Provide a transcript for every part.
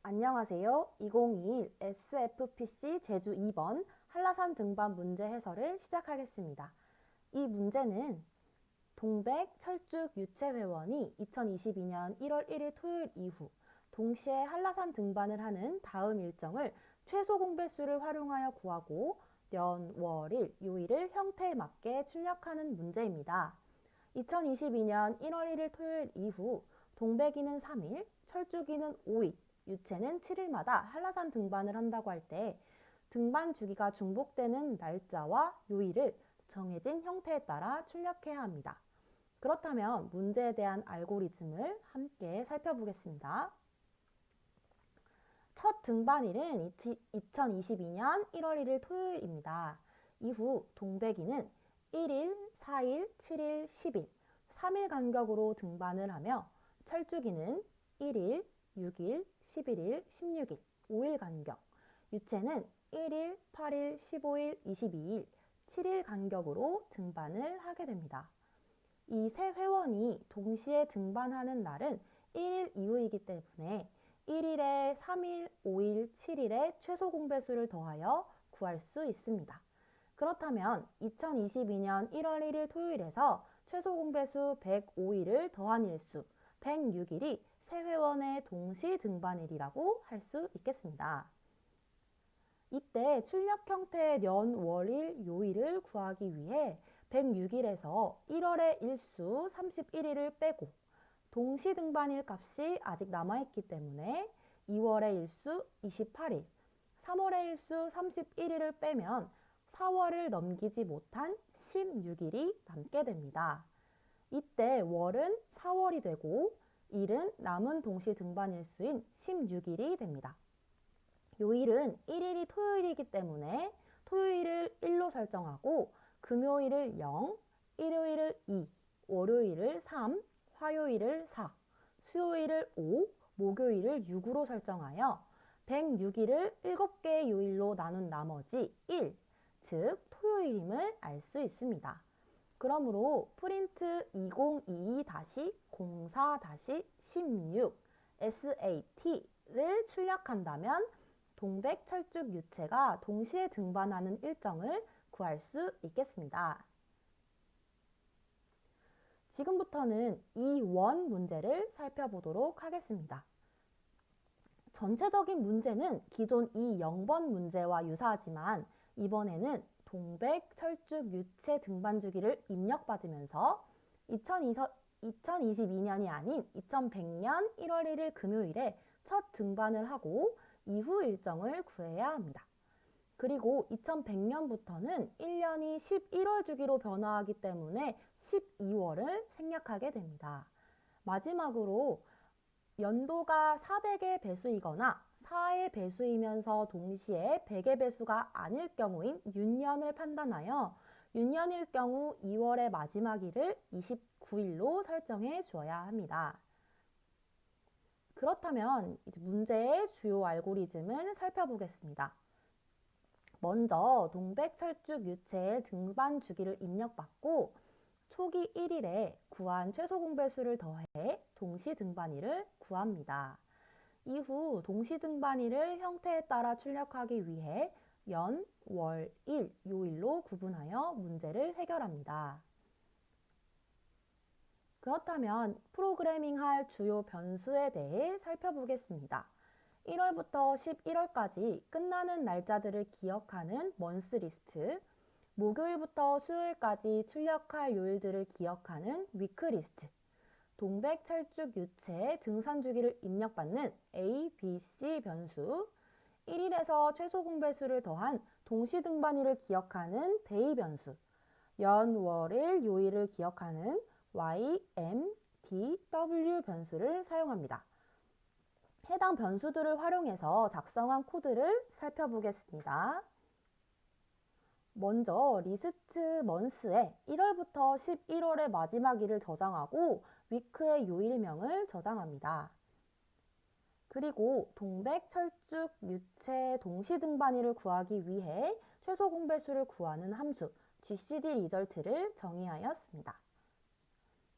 안녕하세요. 2021 SFPC 제주 2번 한라산 등반 문제 해설을 시작하겠습니다. 이 문제는 동백 철쭉 유채회원이 2022년 1월 1일 토요일 이후 동시에 한라산 등반을 하는 다음 일정을 최소 공배수를 활용하여 구하고 년, 월, 일, 요일을 형태에 맞게 출력하는 문제입니다. 2022년 1월 1일 토요일 이후 동백이는 3일, 철쭉이는 5일, 유채는 7일마다 한라산 등반을 한다고 할 때 등반 주기가 중복되는 날짜와 요일을 정해진 형태에 따라 출력해야 합니다. 그렇다면 문제에 대한 알고리즘을 함께 살펴보겠습니다. 첫 등반일은 2022년 1월 1일 토요일입니다. 이후 동백이는 1일, 4일, 7일, 10일, 3일 간격으로 등반을 하며 철쭉이는 1일, 6일, 11일, 16일, 5일 간격, 유채는 1일, 8일, 15일, 22일, 7일 간격으로 등반을 하게 됩니다. 이 세 회원이 동시에 등반하는 날은 1일 이후이기 때문에 1일에 3일, 5일, 7일의 최소 공배수를 더하여 구할 수 있습니다. 그렇다면 2022년 1월 1일 토요일에서 최소 공배수 105일을 더한 일수 106일이 세 회원의 동시 등반일이라고 할 수 있겠습니다. 이때 출력 형태의 년, 월, 일, 요일을 구하기 위해 106일에서 1월의 일수 31일을 빼고 동시 등반일 값이 아직 남아있기 때문에 2월의 일수 28일, 3월의 일수 31일을 빼면 4월을 넘기지 못한 16일이 남게 됩니다. 이때 월은 4월이 되고 일은 남은 동시 등반일수인 16일이 됩니다. 요일은 1일이 토요일이기 때문에 토요일을 1로 설정하고 금요일을 0, 일요일을 2, 월요일을 3, 화요일을 4, 수요일을 5, 목요일을 6으로 설정하여 106일을 7개의 요일로 나눈 나머지 1, 즉 토요일임을 알 수 있습니다. 그러므로 프린트 2022-04-16 SAT를 출력한다면 동백, 철쭉, 유채가 동시에 등반하는 일정을 구할 수 있겠습니다. 지금부터는 이 원 문제를 살펴보도록 하겠습니다. 전체적인 문제는 기존 이 0번 문제와 유사하지만 이번에는 동백, 철쭉, 유채 등반 주기를 입력받으면서 2022년이 아닌 2100년 1월 1일 금요일에 첫 등반을 하고 이후 일정을 구해야 합니다. 그리고 2100년부터는 1년이 11월 주기로 변화하기 때문에 12월을 생략하게 됩니다. 마지막으로 연도가 400의 배수이거나 4의 배수이면서 동시에 100의 배수가 아닐 경우인 윤년을 판단하여 윤년일 경우 2월의 마지막 일을 29일로 설정해 주어야 합니다. 그렇다면 이제 문제의 주요 알고리즘을 살펴보겠습니다. 먼저 동백, 철쭉, 유채의 등반 주기를 입력받고 초기 1일에 구한 최소 공배수를 더해 동시 등반일을 구합니다. 이후 동시 등반일을 형태에 따라 출력하기 위해 연, 월, 일, 요일로 구분하여 문제를 해결합니다. 그렇다면 프로그래밍할 주요 변수에 대해 살펴보겠습니다. 1월부터 11월까지 끝나는 날짜들을 기억하는 먼스 리스트, 목요일부터 수요일까지 출력할 요일들을 기억하는 위크 리스트, 동백, 철쭉, 유채 등산 주기를 입력받는 A, B, C 변수, 1일에서 최소 공배수를 더한 동시 등반일을 기억하는 데이 변수, 연, 월, 일, 요일을 기억하는 Y, M, D, W 변수를 사용합니다. 해당 변수들을 활용해서 작성한 코드를 살펴보겠습니다. 먼저 리스트 먼스에 1월부터 11월의 마지막 일을 저장하고 위크의 요일명을 저장합니다. 그리고 동백, 철쭉, 유채 동시 등반일을 구하기 위해 최소 공배수를 구하는 함수 GCD 리절트를 정의하였습니다.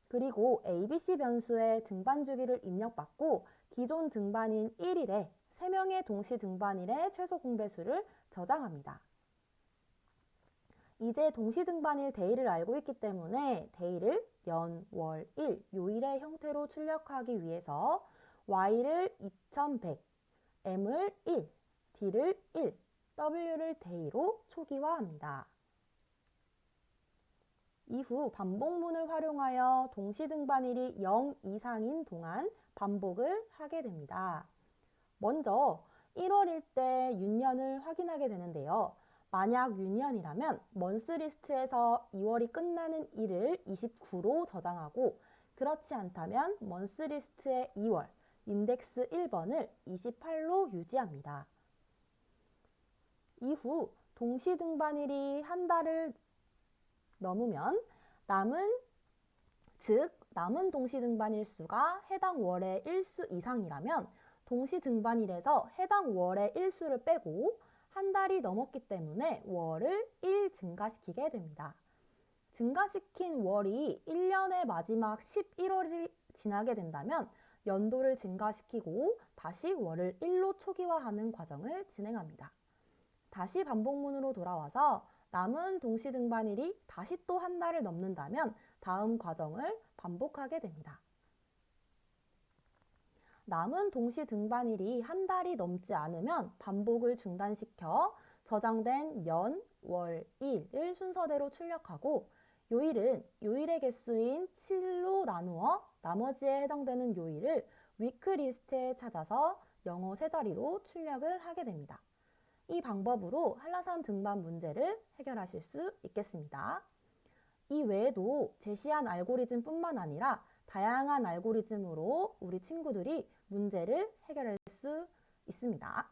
그리고 ABC 변수에 등반 주기를 입력받고 기존 등반인 1일에 3명의 동시 등반일의 최소 공배수를 저장합니다. 이제 동시 등반일 데이를 알고 있기 때문에 데이를 연, 월, 일 요일의 형태로 출력하기 위해서 y를 2100, m을 1, d를 1, w를 데이로 초기화합니다. 이후 반복문을 활용하여 동시 등반일이 0 이상인 동안 반복을 하게 됩니다. 먼저 1월일 때 윤년을 확인하게 되는데요. 만약 윤년이라면 먼스리스트에서 2월이 끝나는 일을 29로 저장하고 그렇지 않다면 먼스리스트의 2월, 인덱스 1번을 28로 유지합니다. 이후 동시 등반일이 한 달을 넘으면 남은 동시 등반일 수가 해당 월의 일수 이상이라면 동시 등반일에서 해당 월의 일수를 빼고 한 달이 넘었기 때문에 월을 1 증가시키게 됩니다. 증가시킨 월이 1년의 마지막 11월이 지나게 된다면 연도를 증가시키고 다시 월을 1로 초기화하는 과정을 진행합니다. 다시 반복문으로 돌아와서 남은 동시 등반일이 다시 또 한 달을 넘는다면 다음 과정을 반복하게 됩니다. 남은 동시 등반일이 한 달이 넘지 않으면 반복을 중단시켜 저장된 연, 월, 일을 순서대로 출력하고 요일은 요일의 개수인 7로 나누어 나머지에 해당되는 요일을 위크리스트에 찾아서 영어 세 자리로 출력을 하게 됩니다. 이 방법으로 한라산 등반 문제를 해결하실 수 있겠습니다. 이 외에도 제시한 알고리즘뿐만 아니라 다양한 알고리즘으로 우리 친구들이 문제를 해결할 수 있습니다.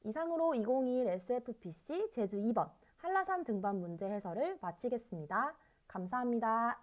이상으로 2021 SFPC 제주 2번 한라산 등반 문제 해설을 마치겠습니다. 감사합니다.